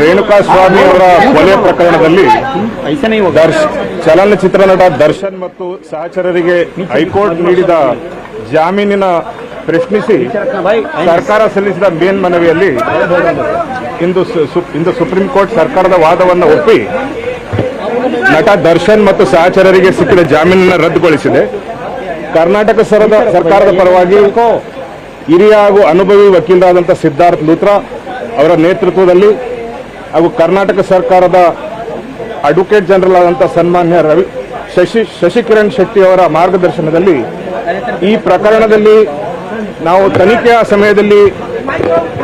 ರೇಣುಕಾ ಸ್ವಾಮಿ ಅವರ ಕೊಲೆ ಪ್ರಕರಣದಲ್ಲಿ ಚಲನಚಿತ್ರ ನಟ ದರ್ಶನ್ ಮತ್ತು ಸಹಚರರಿಗೆ ಹೈಕೋರ್ಟ್ ನೀಡಿದ ಜಾಮೀನಿನ ಪ್ರಶ್ನಿಸಿ ಸರ್ಕಾರ ಸಲ್ಲಿಸಿದ ಮೇಲ್ಮನವಿಯಲ್ಲಿ ಇಂದು ಸುಪ್ರೀಂ ಕೋರ್ಟ್ ಸರ್ಕಾರದ ವಾದವನ್ನು ಒಪ್ಪಿ ನಟ ದರ್ಶನ್ ಮತ್ತು ಸಹಚರರಿಗೆ ಸಿಕ್ಕಿದ ಜಾಮೀನನ್ನು ರದ್ದುಗೊಳಿಸಿದೆ. ಕರ್ನಾಟಕ ಸರ್ಕಾರದ ಪರವಾಗಿ ಹಿರಿಯ ಹಾಗೂ ಅನುಭವಿ ವಕೀಲರಾದಂಥ ಸಿದ್ಧಾರ್ಥ್ ಲೂಥ್ರಾ ಅವರ ನೇತೃತ್ವದಲ್ಲಿ ಹಾಗೂ ಕರ್ನಾಟಕ ಸರ್ಕಾರದ ಅಡ್ವೊಕೇಟ್ ಜನರಲ್ ಆದಂಥ ಸನ್ಮಾನ್ಯ ಶಶಿಕಿರಣ್ ಶೆಟ್ಟಿ ಅವರ ಮಾರ್ಗದರ್ಶನದಲ್ಲಿ ಈ ಪ್ರಕರಣದಲ್ಲಿ ನಾವು ತನಿಖೆಯ ಸಮಯದಲ್ಲಿ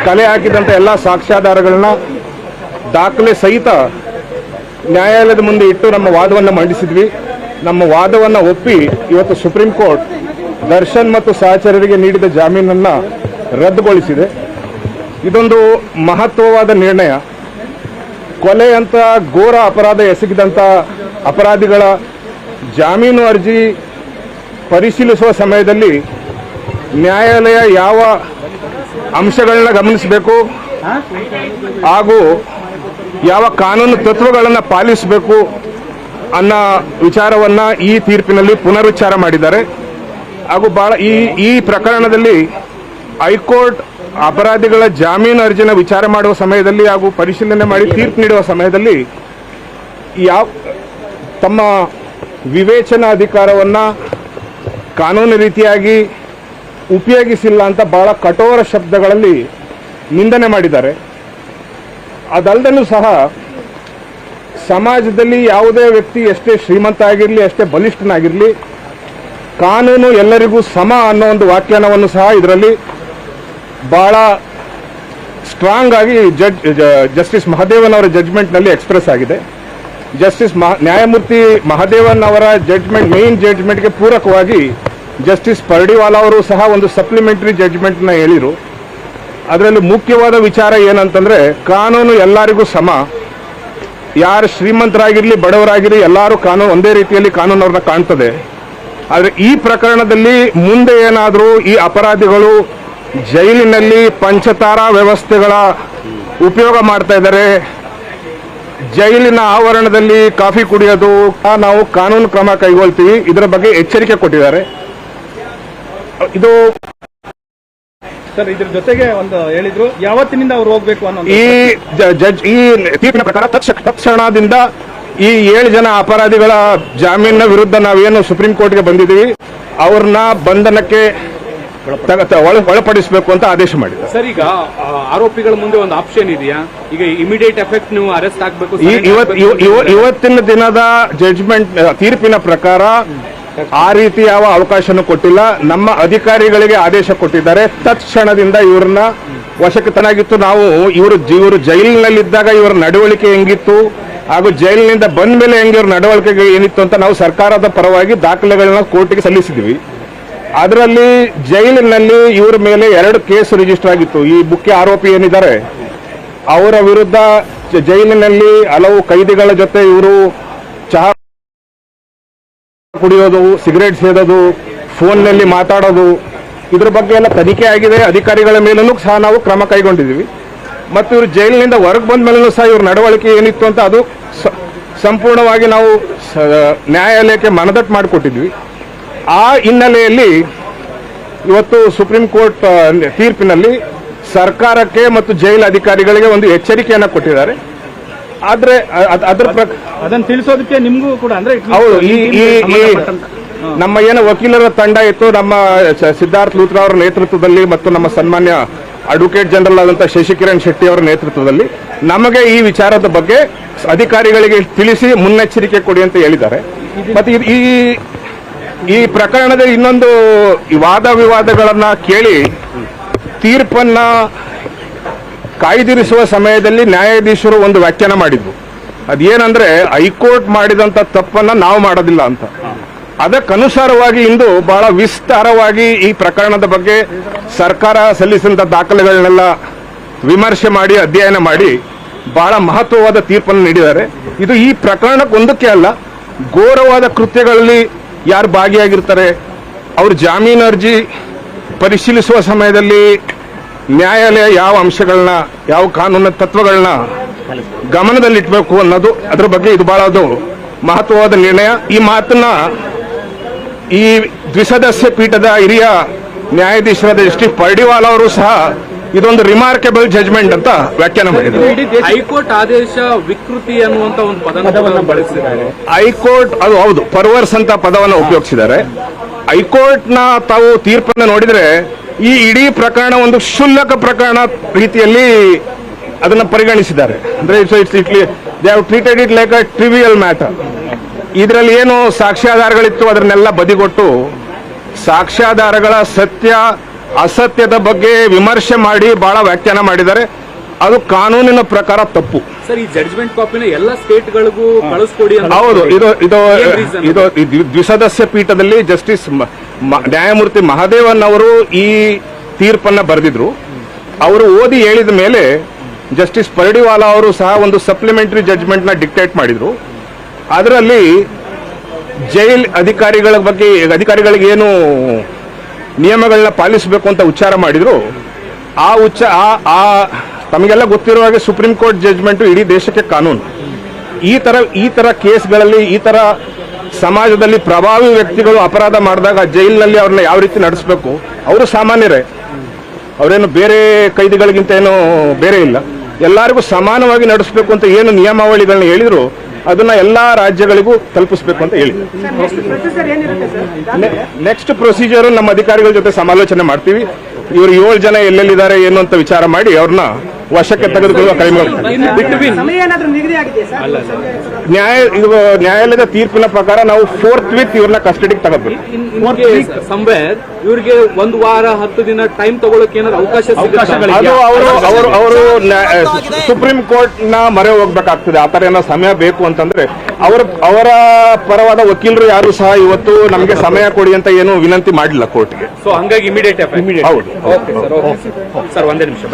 ಕಲೆ ಹಾಕಿದಂಥ ಎಲ್ಲ ಸಾಕ್ಷ್ಯಾಧಾರಗಳನ್ನ ದಾಖಲೆ ಸಹಿತ ನ್ಯಾಯಾಲಯದ ಮುಂದೆ ಇಟ್ಟು ನಮ್ಮ ವಾದವನ್ನು ಮಂಡಿಸಿದ್ವಿ. ನಮ್ಮ ವಾದವನ್ನು ಒಪ್ಪಿ ಇವತ್ತು ಸುಪ್ರೀಂ ಕೋರ್ಟ್ ದರ್ಶನ್ ಮತ್ತು ಸಹಚರರಿಗೆ ನೀಡಿದ ಜಾಮೀನನ್ನು ರದ್ದುಗೊಳಿಸಿದೆ. ಇದೊಂದು ಮಹತ್ವವಾದ ನಿರ್ಣಯ. ಕೊಲೆ ಅಂತ ಘೋರ ಅಪರಾಧ ಎಸಗಿದಂಥ ಅಪರಾಧಿಗಳ ಜಾಮೀನು ಅರ್ಜಿ ಪರಿಶೀಲಿಸುವ ಸಮಯದಲ್ಲಿ ನ್ಯಾಯಾಲಯ ಯಾವ ಅಂಶಗಳನ್ನ ಗಮನಿಸಬೇಕು ಹಾಗೂ ಯಾವ ಕಾನೂನು ತತ್ವಗಳನ್ನು ಪಾಲಿಸಬೇಕು ಅನ್ನೋ ವಿಚಾರವನ್ನ ಈ ತೀರ್ಪಿನಲ್ಲಿ ಪುನರುಚ್ಚಾರ ಮಾಡಿದ್ದಾರೆ. ಹಾಗೂ ಈ ಪ್ರಕರಣದಲ್ಲಿ ಹೈಕೋರ್ಟ್ ಅಪರಾಧಿಗಳ ಜಾಮೀನು ಅರ್ಜಿನ ವಿಚಾರ ಮಾಡುವ ಸಮಯದಲ್ಲಿ ಹಾಗೂ ಪರಿಶೀಲನೆ ಮಾಡಿ ತೀರ್ಪು ನೀಡುವ ಸಮಯದಲ್ಲಿ ತಮ್ಮ ವಿವೇಚನಾ ಅಧಿಕಾರವನ್ನ ಕಾನೂನು ರೀತಿಯಾಗಿ ಉಪಯೋಗಿಸಿಲ್ಲ ಅಂತ ಬಹಳ ಕಠೋರ ಶಬ್ದಗಳಲ್ಲಿ ನಿಂದನೆ ಮಾಡಿದ್ದಾರೆ. ಅದಲ್ಲದಲ್ಲೂ ಸಹ ಸಮಾಜದಲ್ಲಿ ಯಾವುದೇ ವ್ಯಕ್ತಿ ಎಷ್ಟೇ ಶ್ರೀಮಂತ ಆಗಿರಲಿ, ಎಷ್ಟೇ ಬಲಿಷ್ಠನಾಗಿರಲಿ, ಕಾನೂನು ಎಲ್ಲರಿಗೂ ಸಮ ಅನ್ನೋ ಒಂದು ವ್ಯಾಖ್ಯಾನವನ್ನು ಸಹ ಇದರಲ್ಲಿ ಬಹಳ ಸ್ಟ್ರಾಂಗ್ ಆಗಿ ಜಸ್ಟಿಸ್ ಮಹದೇವನ್ ಅವರ ಜಡ್ಜ್ಮೆಂಟ್ನಲ್ಲಿ ಎಕ್ಸ್ಪ್ರೆಸ್ ಆಗಿದೆ. ನ್ಯಾಯಮೂರ್ತಿ ಮಹದೇವನ್ ಅವರ ಜಡ್ಜ್ಮೆಂಟ್ ಮೇನ್ ಜಡ್ಜ್ಮೆಂಟ್ಗೆ ಪೂರಕವಾಗಿ ಜಸ್ಟಿಸ್ ಪರ್ಡಿವಾಲಾ ಅವರು ಸಹ ಒಂದು ಸಪ್ಲಿಮೆಂಟರಿ ಜಡ್ಜ್ಮೆಂಟ್ನ ಹೇಳಿರು. ಅದರಲ್ಲಿ ಮುಖ್ಯವಾದ ವಿಚಾರ ಏನಂತಂದ್ರೆ ಕಾನೂನು ಎಲ್ಲರಿಗೂ ಸಮ. ಯಾರು ಶ್ರೀಮಂತರಾಗಿರಲಿ ಬಡವರಾಗಿರಲಿ ಎಲ್ಲರೂ ಕಾನೂನು ಒಂದೇ ರೀತಿಯಲ್ಲಿ ಕಾನೂನವ್ರನ್ನ ಕಾಣ್ತದೆ. ಆದರೆ ಈ ಪ್ರಕರಣದಲ್ಲಿ ಮುಂದೆ ಏನಾದರೂ ಈ ಅಪರಾಧಿಗಳು ಜೈಲಿನಲ್ಲಿ ಪಂಚತಾರಾ ವ್ಯವಸ್ಥೆಗಳ ಉಪಯೋಗ ಮಾಡ್ತಾ ಇದ್ದಾರೆ, ಜೈಲಿನ ಆವರಣದಲ್ಲಿ ಕಾಫಿ ಕುಡಿಯೋದು, ನಾವು ಕಾನೂನು ಕ್ರಮ ಕೈಗೊಳ್ತೀವಿ, ಇದರ ಬಗ್ಗೆ ಎಚ್ಚರಿಕೆ ಕೊಟ್ಟಿದ್ದಾರೆ. ಇದು ಸರ್, ಇದ್ರ ಜೊತೆಗೆ ಒಂದು ಹೇಳಿದ್ರು ಯಾವತ್ತಿನಿಂದ ಅವ್ರು ಹೋಗ್ಬೇಕು ಅನ್ನೋ ಈ ತೀರ್ಪಿನ ಪ್ರಕಾರ ತಕ್ಷಣದಿಂದ ಈ 7 ಜನ ಅಪರಾಧಿಗಳ ಜಾಮೀನಿನ ವಿರುದ್ಧ ನಾವೇನು ಸುಪ್ರೀಂ ಕೋರ್ಟ್ಗೆ ಬಂದಿದ್ದೀವಿ ಅವ್ರನ್ನ ಬಂಧನಕ್ಕೆ ಒಳಪಡಿಸಬೇಕು ಅಂತ ಆದೇಶ ಮಾಡಿದ್ದಾರೆ. ಸರ್, ಈಗ ಆರೋಪಿಗಳ ಮುಂದೆ ಒಂದು ಆಪ್ಷನ್ ಇದೆಯಾ? ಈಗ ಇಮಿಡಿಯೇಟ್ ಎಫೆಕ್ಟ್ ನೀವು ಅರೆಸ್ಟ್ ಆಗಬೇಕು. ಇವತ್ತಿನ ದಿನದ ಜಡ್ಜ್ಮೆಂಟ್ ತೀರ್ಪಿನ ಪ್ರಕಾರ ಆ ರೀತಿ ಯಾವ ಅವಕಾಶನೂ ಕೊಟ್ಟಿಲ್ಲ. ನಮ್ಮ ಅಧಿಕಾರಿಗಳಿಗೆ ಆದೇಶ ಕೊಟ್ಟಿದ್ದಾರೆ, ತತ್ಕ್ಷಣದಿಂದ ಇವ್ರನ್ನ ವಶಕ್ಕೆ ತನಾಗಿತ್ತು. ನಾವು ಇವರು ಜೈಲಿನಲ್ಲಿದ್ದಾಗ ಇವರ ನಡವಳಿಕೆ ಹೆಂಗಿತ್ತು ಹಾಗೂ ಜೈಲಿನಿಂದ ಬಂದ ಮೇಲೆ ಹೆಂಗೆ ಇವ್ರ ನಡವಳಿಕೆ ಏನಿತ್ತು ಅಂತ ನಾವು ಸರ್ಕಾರದ ಪರವಾಗಿ ದಾಖಲೆಗಳನ್ನ ಕೋರ್ಟಿಗೆ ಸಲ್ಲಿಸಿದ್ವಿ. ಅದರಲ್ಲಿ ಜೈಲಿನಲ್ಲಿ ಇವರ ಮೇಲೆ 2 ಕೇಸ್ ರಿಜಿಸ್ಟರ್ ಆಗಿತ್ತು. ಈ ಮುಖ್ಯ ಆರೋಪಿ ಏನಿದ್ದಾರೆ ಅವರ ವಿರುದ್ಧ ಜೈಲಿನಲ್ಲಿ ಹಲವು ಕೈದಿಗಳ ಜೊತೆ ಇವರು ಚಹಾ ಕುಡಿಯೋದು, ಸಿಗರೇಟ್ ಸೇದೋದು, ಫೋನ್ನಲ್ಲಿ ಮಾತಾಡೋದು, ಇದ್ರ ಬಗ್ಗೆ ಎಲ್ಲ ತನಿಖೆ ಆಗಿದೆ. ಅಧಿಕಾರಿಗಳ ಮೇಲೂ ಸಹ ನಾವು ಕ್ರಮ ಕೈಗೊಂಡಿದ್ದೀವಿ. ಮತ್ತು ಇವರು ಜೈಲಿನಿಂದ ಹೊರಗೆ ಬಂದ ಮೇಲೂ ಸಹ ಇವ್ರ ನಡವಳಿಕೆ ಏನಿತ್ತು ಅಂತ ಅದು ಸಂಪೂರ್ಣವಾಗಿ ನಾವು ನ್ಯಾಯಾಲಯಕ್ಕೆ ಮನದಟ್ಟು ಮಾಡಿಕೊಟ್ಟಿದ್ವಿ. ಆ ಹಿನ್ನೆಲೆಯಲ್ಲಿ ಇವತ್ತು ಸುಪ್ರೀಂ ಕೋರ್ಟ್ ತೀರ್ಪಿನಲ್ಲಿ ಸರ್ಕಾರಕ್ಕೆ ಮತ್ತು ಜೈಲು ಅಧಿಕಾರಿಗಳಿಗೆ ಒಂದು ಎಚ್ಚರಿಕೆಯನ್ನು ಕೊಟ್ಟಿದ್ದಾರೆ. ಆದ್ರೆ ಅದನ್ನು ತಿಳಿಸೋದಕ್ಕೆ ನಿಮಗೂ ಕೂಡ ಅಂದ್ರೆ ಹೌದು, ನಮ್ಮ ಏನು ವಕೀಲರ ತಂಡ ಇತ್ತು, ನಮ್ಮ ಸಿದ್ಧಾರ್ಥ್ ಲೂಥ್ರಾ ಅವರ ನೇತೃತ್ವದಲ್ಲಿ ಮತ್ತು ನಮ್ಮ ಸನ್ಮಾನ್ಯ ಅಡ್ವೊಕೇಟ್ ಜನರಲ್ ಆದಂತಹ ಶಶಿಕಿರಣ್ ಶೆಟ್ಟಿ ಅವರ ನೇತೃತ್ವದಲ್ಲಿ ನಮಗೆ ಈ ವಿಚಾರದ ಬಗ್ಗೆ ಅಧಿಕಾರಿಗಳಿಗೆ ತಿಳಿಸಿ ಮುನ್ನೆಚ್ಚರಿಕೆ ಕೊಡಿ ಅಂತ ಹೇಳಿದ್ದಾರೆ. ಮತ್ತೆ ಈ ಪ್ರಕರಣದ ಇನ್ನೊಂದು ವಾದ ವಿವಾದಗಳನ್ನ ಕೇಳಿ ತೀರ್ಪನ್ನ ಕಾಯ್ದಿರಿಸುವ ಸಮಯದಲ್ಲಿ ನ್ಯಾಯಾಧೀಶರು ಒಂದು ವ್ಯಾಖ್ಯಾನ ಮಾಡಿದ್ರು. ಅದೇನಂದ್ರೆ ಹೈಕೋರ್ಟ್ ಮಾಡಿದಂತ ತಪ್ಪನ್ನ ನಾವು ಮಾಡೋದಿಲ್ಲ ಅಂತ. ಅದಕ್ಕನುಸಾರವಾಗಿ ಇಂದು ಬಹಳ ವಿಸ್ತಾರವಾಗಿ ಈ ಪ್ರಕರಣದ ಬಗ್ಗೆ ಸರ್ಕಾರ ಸಲ್ಲಿಸಿದಂತ ದಾಖಲೆಗಳನ್ನೆಲ್ಲ ವಿಮರ್ಶೆ ಮಾಡಿ ಅಧ್ಯಯನ ಮಾಡಿ ಬಹಳ ಮಹತ್ವವಾದ ತೀರ್ಪನ್ನು ನೀಡಿದ್ದಾರೆ. ಇದು ಈ ಪ್ರಕರಣಕ್ಕೊಂದಕ್ಕೆ ಅಲ್ಲ, ಘೋರವಾದ ಕೃತ್ಯಗಳಲ್ಲಿ ಯಾರು ಭಾಗಿಯಾಗಿರ್ತಾರೆ ಅವ್ರ ಜಾಮೀನು ಅರ್ಜಿ ಪರಿಶೀಲಿಸುವ ಸಮಯದಲ್ಲಿ ನ್ಯಾಯಾಲಯ ಯಾವ ಅಂಶಗಳನ್ನ, ಯಾವ ಕಾನೂನಿನ ತತ್ವಗಳನ್ನ ಗಮನದಲ್ಲಿಟ್ಬೇಕು ಅನ್ನೋದು, ಅದ್ರ ಬಗ್ಗೆ ಇದು ಬಹಳ ಅದು ಮಹತ್ವವಾದ ನಿರ್ಣಯ. ಈ ಮಾತನ್ನ ಈ ದ್ವಿಸದಸ್ಯ ಪೀಠದ ಹಿರಿಯ ನ್ಯಾಯಾಧೀಶರಾದ ಜಸ್ಟಿಸ್ ಪರ್ಡಿವಾಲ್ ಅವರು ಸಹ ಇದೊಂದು ರಿಮಾರ್ಕೆಬಲ್ ಜಜ್ಮೆಂಟ್ ಅಂತ ವ್ಯಾಖ್ಯಾನ ಮಾಡಿದ್ದಾರೆ. ಹೈಕೋರ್ಟ್ ಆದೇಶ ವಿಕೃತಿ ಅನ್ನುವಂತ ಒಂದು ಪದವನ್ನು ಬಳಸಿದ್ದಾರೆ. ಹೈಕೋರ್ಟ್ ಅದು ಹೌದು, ಪರ್ವರ್ಸ್ ಅಂತ ಪದವನ್ನು ಉಪಯೋಗಿಸಿದ್ದಾರೆ. ಹೈಕೋರ್ಟ್ನ ತಾವು ತೀರ್ಪನ್ನು ನೋಡಿದ್ರೆ ಈ ಇಡೀ ಪ್ರಕರಣ ಒಂದು ಕ್ಷುಲ್ಲಕ ಪ್ರಕರಣ ರೀತಿಯಲ್ಲಿ ಅದನ್ನು ಪರಿಗಣಿಸಿದ್ದಾರೆ. ಅಂದ್ರೆ they have treated it like a trivial matter. ಇದರಲ್ಲಿ ಏನು ಸಾಕ್ಷ್ಯಾಧಾರಗಳಿತ್ತು ಅದನ್ನೆಲ್ಲ ಬದಿಗೊಟ್ಟು ಸಾಕ್ಷ್ಯಾಧಾರಗಳ ಸತ್ಯ ಅಸತ್ಯದ ಬಗ್ಗೆ ವಿಮರ್ಶೆ ಮಾಡಿ ಬಹಳ ವ್ಯಾಖ್ಯಾನ ಮಾಡಿದ್ದಾರೆ. ಅದು ಕಾನೂನಿನ ಪ್ರಕಾರ ತಪ್ಪು. ಸರ್, ಈ ಜಡ್ಜ್ಮೆಂಟ್ ಕಾಪಿನ ಎಲ್ಲ ಸ್ಟೇಟ್ಗಳಿಗೂ ಕಳಿಸ್ಕೊಡಿ ಅಂತ. ಹೌದು, ಇದು ದ್ವಿಸದಸ್ಯ ಪೀಠದಲ್ಲಿ ಜಸ್ಟಿಸ್ ನ್ಯಾಯಮೂರ್ತಿ ಮಹದೇವನ್ ಅವರು ಈ ತೀರ್ಪನ್ನ ಬರೆದಿದ್ರು. ಅವರು ಓದಿ ಹೇಳಿದ ಮೇಲೆ ಜಸ್ಟಿಸ್ ಪರ್ಡಿವಾಲಾ ಅವರು ಸಹ ಒಂದು ಸಪ್ಲಿಮೆಂಟರಿ ಜಡ್ಜ್ಮೆಂಟ್ ನ ಡಿಕ್ಟೇಟ್ ಮಾಡಿದ್ರು. ಅದರಲ್ಲಿ ಜೈಲ್ ಅಧಿಕಾರಿಗಳಿಗೆ ಏನು ನಿಯಮಗಳನ್ನ ಪಾಲಿಸಬೇಕು ಅಂತ ಉಚ್ಚಾರ ಮಾಡಿದ್ರು. ತಮಗೆಲ್ಲ ಗೊತ್ತಿರುವ ಹಾಗೆ ಸುಪ್ರೀಂ ಕೋರ್ಟ್ ಜಡ್ಜ್ಮೆಂಟ್ ಇಡೀ ದೇಶಕ್ಕೆ ಕಾನೂನು. ಈ ತರ ಕೇಸ್ಗಳಲ್ಲಿ, ಈ ತರ ಸಮಾಜದಲ್ಲಿ ಪ್ರಭಾವಿ ವ್ಯಕ್ತಿಗಳು ಅಪರಾಧ ಮಾಡಿದಾಗ ಜೈಲಿನಲ್ಲಿ ಅವ್ರನ್ನ ಯಾವ ರೀತಿ ನಡೆಸಬೇಕು, ಅವರು ಸಾಮಾನ್ಯರೇ, ಅವರೇನು ಬೇರೆ ಕೈದಿಗಳಿಗಿಂತ ಏನು ಬೇರೆ ಇಲ್ಲ, ಎಲ್ಲರಿಗೂ ಸಮಾನವಾಗಿ ನಡೆಸಬೇಕು ಅಂತ ಏನು ನಿಯಮಾವಳಿಗಳನ್ನ ಹೇಳಿದ್ರು ಅದನ್ನ ಎಲ್ಲಾ ರಾಜ್ಯಗಳಿಗೂ ತಲುಪಿಸಬೇಕು ಅಂತ ಹೇಳಿ ನೆಕ್ಸ್ಟ್ ಪ್ರೊಸೀಜರ್ ನಮ್ಮ ಅಧಿಕಾರಿಗಳ ಜೊತೆ ಸಮಾಲೋಚನೆ ಮಾಡ್ತೀವಿ. ಇವರು 7 ಜನ ಎಲ್ಲೆಲ್ಲಿದ್ದಾರೆ ಏನು ಅಂತ ವಿಚಾರ ಮಾಡಿ ಅವ್ರನ್ನ ವಶಕ್ಕೆ ತೆಗೆದುಕೊಳ್ಳುವ ಕ್ರಮ. ನ್ಯಾಯಾಲಯದ ತೀರ್ಪಿನ ಪ್ರಕಾರ ನಾವು 4th ವೀಕ್ ಇವ್ರನ್ನ ಕಸ್ಟಡಿಗೆ ತಗೋಬೇಕು. ಇವರಿಗೆ 1 ವಾರ 10 ದಿನ ಟೈಮ್ ತಗೊಳ್ಳೋಕೆ ಏನಾದ್ರು ಅವಕಾಶ ಅದು ಅವರು ಸುಪ್ರೀಂ ಕೋರ್ಟ್ ನ ಮೊರೆ ಹೋಗ್ಬೇಕಾಗ್ತದೆ. ಆ ತರ ಏನೋ ಸಮಯ ಬೇಕು ಅಂತಂದ್ರೆ ಅವರ ಪರವಾದ ವಕೀಲರು ಯಾರು ಸಹ ಇವತ್ತು ನಮಗೆ ಸಮಯ ಕೊಡಿ ಅಂತ ಏನು ವಿನಂತಿ ಮಾಡಿಲ್ಲ ಕೋರ್ಟ್ಗೆ. ಸೊ ಹಂಗಾಗಿ ಇಮಿಡಿಯೇಟ್ ಹೌದು. ಸರ್, ಒಂದೇ ನಿಮಿಷ.